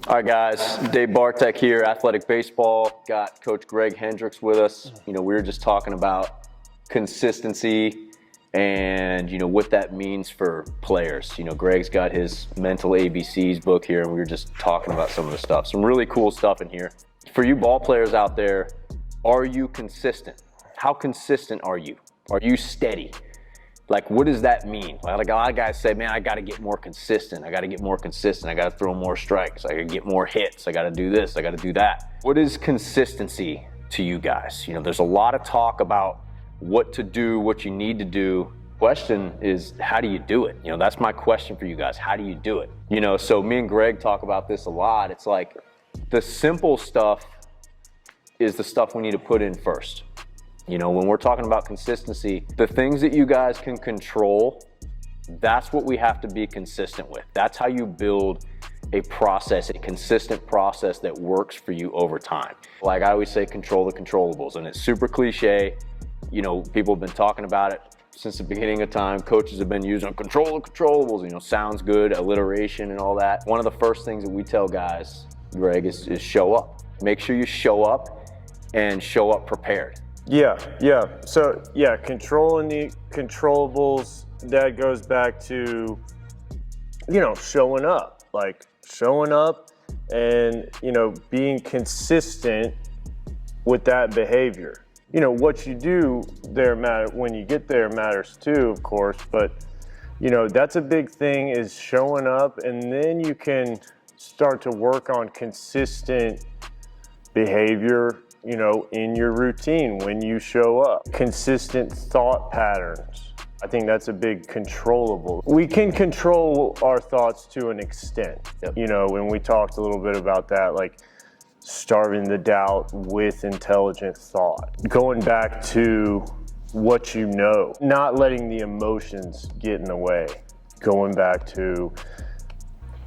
All right, guys. Dave Bartek here, Athletic Baseball. Got Coach Greg Hendricks with us. We were just talking about consistency and, what that means for players. Greg's got his mental ABCs book here, and we were just talking about some of the stuff. Some really cool stuff in here. For you ball players out there, are you consistent? How consistent are you? Are you steady? Like, what does that mean? Like a lot of guys say, man, I got to get more consistent. I got to get more consistent. I got to throw more strikes. I got to get more hits. I got to do this. I got to do that. What is consistency to you guys? There's a lot of talk about what to do, what you need to do. Question is, how do you do it? That's my question for you guys. How do you do it? So me and Greg talk about this a lot. It's like the simple stuff is the stuff we need to put in first. When we're talking about consistency, the things that you guys can control, that's what we have to be consistent with. That's how you build a process, a consistent process that works for you over time. Like I always say, control the controllables, and it's super cliche. People have been talking about it since the beginning of time. Coaches have been using control the controllables, sounds good, alliteration and all that. One of the first things that we tell guys, Greg, is show up. Make sure you show up and show up prepared. Yeah. So, controlling the controllables, that goes back to, showing up. Like, showing up and, being consistent with that behavior. What you do there when you get there matters too, of course, but, that's a big thing, is showing up, and then you can start to work on consistent behavior in your routine when you show up. Consistent thought patterns. I think that's a big controllable. We can control our thoughts to an extent. Yep. When we talked a little bit about that, like starving the doubt with intelligent thought. Going back to what not letting the emotions get in the way. Going back to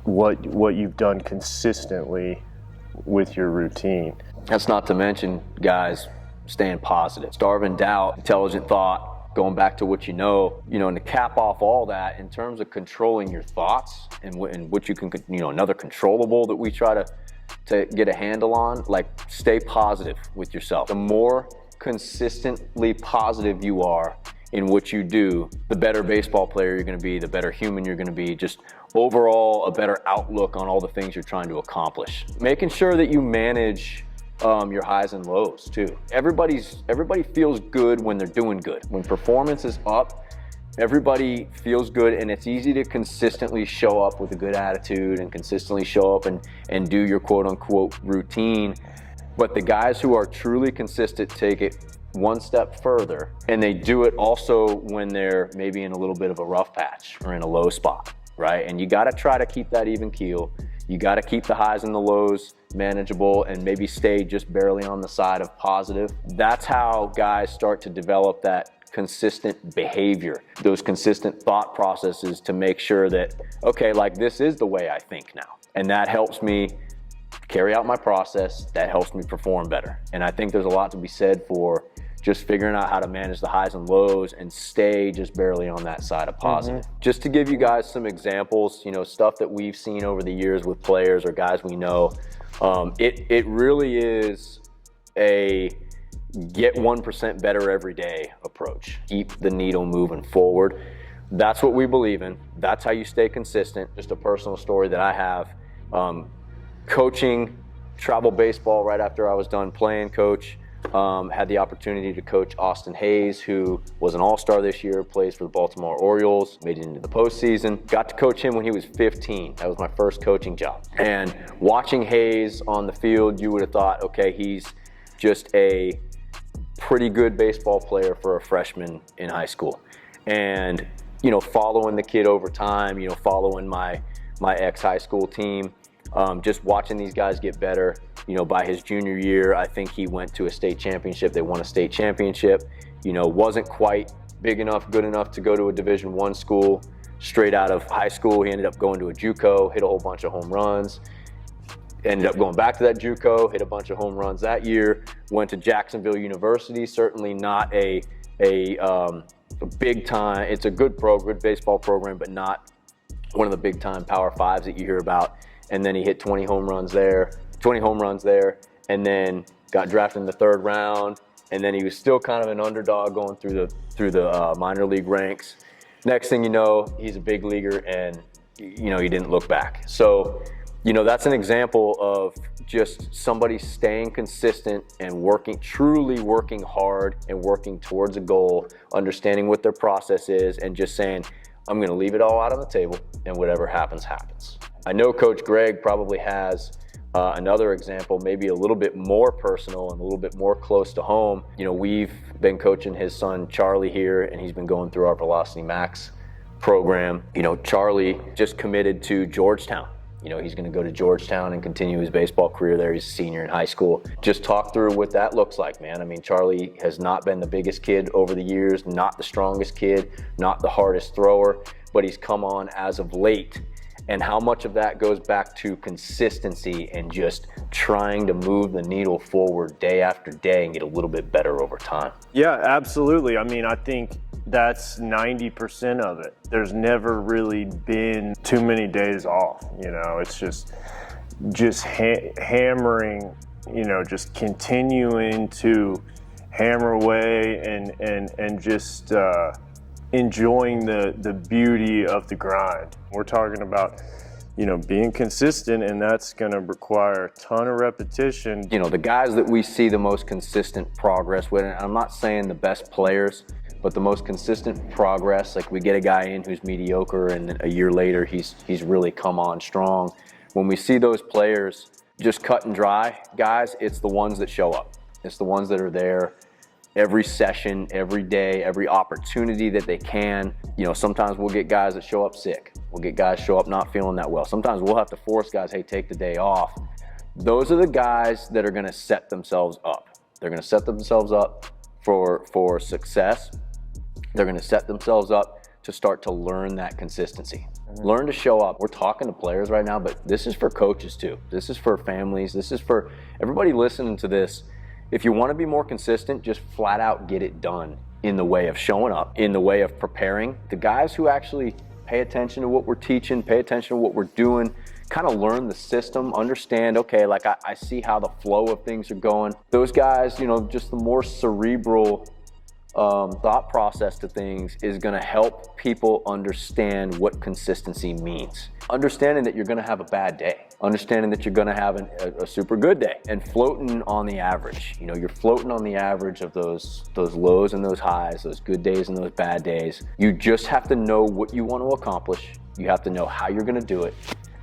what you've done consistently with your routine. That's not to mention, guys, staying positive. Starving doubt, intelligent thought, going back to what and to cap off all that in terms of controlling your thoughts and what you can, another controllable that we try to get a handle on, like stay positive with yourself. The more consistently positive you are in what you do, the better baseball player you're going to be, the better human you're going to be, just overall a better outlook on all the things you're trying to accomplish. Making sure that you manage your highs and lows too. Everybody feels good when they're doing good. When performance is up, everybody feels good, and it's easy to consistently show up with a good attitude and consistently show up and do your quote unquote routine. But the guys who are truly consistent take it one step further, and they do it also when they're maybe in a little bit of a rough patch or in a low spot, right? And you got to try to keep that even keel. You got to keep the highs and the lows manageable and maybe stay just barely on the side of positive. That's how guys start to develop that consistent behavior, those consistent thought processes to make sure that, okay, like this is the way I think now. And that helps me carry out my process. That helps me perform better. And I think there's a lot to be said for just figuring out how to manage the highs and lows and stay just barely on that side of positive. Mm-hmm. Just to give you guys some examples, stuff that we've seen over the years with players or guys we know, it really is a get 1% better every day approach. Keep the needle moving forward. That's what we believe in. That's how you stay consistent. Just a personal story that I have. Coaching travel baseball right after I was done playing coach. Had the opportunity to coach Austin Hayes, who was an all-star this year, plays for the Baltimore Orioles, made it into the postseason. Got to coach him when he was 15. That was my first coaching job. And watching Hayes on the field, you would have thought, okay, he's just a pretty good baseball player for a freshman in high school. And, following the kid over time, following my ex-high school team, just watching these guys get better. By his junior year, I think he went to a state championship. They won a state championship. Wasn't quite big enough, good enough to go to a Division I school. Straight out of high school, he ended up going to a JUCO, hit a whole bunch of home runs. Ended up going back to that JUCO, hit a bunch of home runs that year. Went to Jacksonville University, certainly not a big time. It's a good baseball program, but not one of the big time Power Fives that you hear about. and then he hit 20 home runs there, and then got drafted in the 3rd round, and then he was still kind of an underdog going through the minor league ranks. Next thing you know, he's a big leaguer, and he didn't look back. So, that's an example of just somebody staying consistent and truly working hard and working towards a goal, understanding what their process is, and just saying, I'm going to leave it all out on the table, and whatever happens, happens. I know Coach Greg probably has another example, maybe a little bit more personal and a little bit more close to home. We've been coaching his son Charlie here, and he's been going through our Velocity Max program. Charlie just committed to Georgetown. He's going to go to Georgetown and continue his baseball career there. He's a senior in high school. Just talk through what that looks like, man. I mean, Charlie has not been the biggest kid over the years, not the strongest kid, not the hardest thrower, but he's come on as of late. And how much of that goes back to consistency and just trying to move the needle forward day after day and get a little bit better over time. Yeah, absolutely. I mean, I think that's 90% of it. There's never really been too many days off. It's just hammering, just continuing to hammer away and just enjoying the beauty of the grind. We're talking about, being consistent, and that's going to require a ton of repetition. The guys that we see the most consistent progress with, and I'm not saying the best players, but the most consistent progress, like we get a guy in who's mediocre and a year later he's really come on strong. When we see those players just cut and dry, guys, it's the ones that show up. It's the ones that are there every session, every day, every opportunity that they can. Sometimes we'll get guys that show up sick. We'll get guys show up not feeling that well. Sometimes we'll have to force guys, hey, take the day off. Those are the guys that are gonna set themselves up. They're gonna set themselves up for success. They're gonna set themselves up to start to learn that consistency. Learn to show up. We're talking to players right now, but this is for coaches too. This is for families. This is for everybody listening to this. If you want to be more consistent, just flat out get it done in the way of showing up, in the way of preparing. The guys who actually pay attention to what we're teaching, pay attention to what we're doing, kind of learn the system, understand, okay, like I see how the flow of things are going. Those guys, just the more cerebral thought process to things is going to help people understand what consistency means. Understanding that you're going to have a bad day, understanding that you're going to have a super good day, and floating on the average. You're floating on the average of those lows and those highs, those good days and those bad days. You just have to know what you want to accomplish. You have to know how you're going to do it,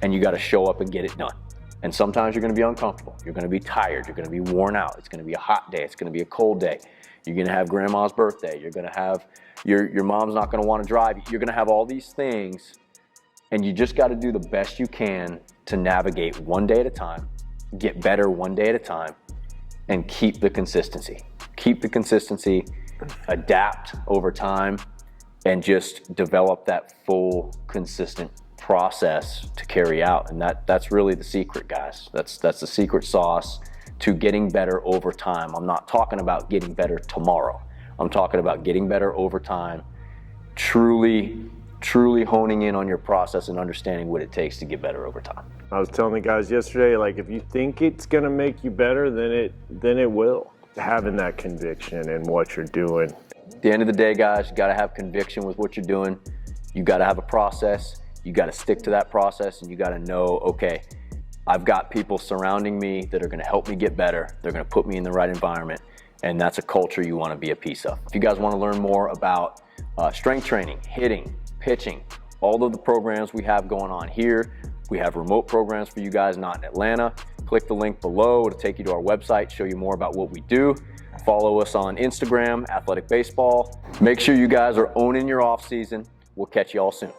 and you got to show up and get it done. And sometimes you're going to be uncomfortable. You're going to be tired. You're going to be worn out. It's going to be a hot day. It's going to be a cold day. You're going to have grandma's birthday. You're going to have your mom's not going to want to drive. You're going to have all these things, and you just got to do the best you can to navigate one day at a time, get better one day at a time, and keep the consistency. Keep the consistency, adapt over time, and just develop that full, consistent process to carry out. And that's really the secret, guys. That's the secret sauce to getting better over time. I'm not talking about getting better tomorrow. I'm talking about getting better over time, truly honing in on your process and understanding what it takes to get better over time. I was telling the guys yesterday, like, if you think it's gonna make you better, then it will. Having that conviction in what you're doing. At the end of the day, guys, you gotta have conviction with what you're doing. You gotta have a process. You gotta stick to that process, and you gotta know, okay, I've got people surrounding me that are gonna help me get better. They're gonna put me in the right environment, and that's a culture you wanna be a piece of. If you guys wanna learn more about strength training, hitting, pitching, all of the programs we have going on here, we have remote programs for you guys not in Atlanta. Click the link below. It'll take you to our website, show you more about what we do. Follow us on Instagram, Athletek Baseball. Make sure you guys are owning your off season. We'll catch you all soon.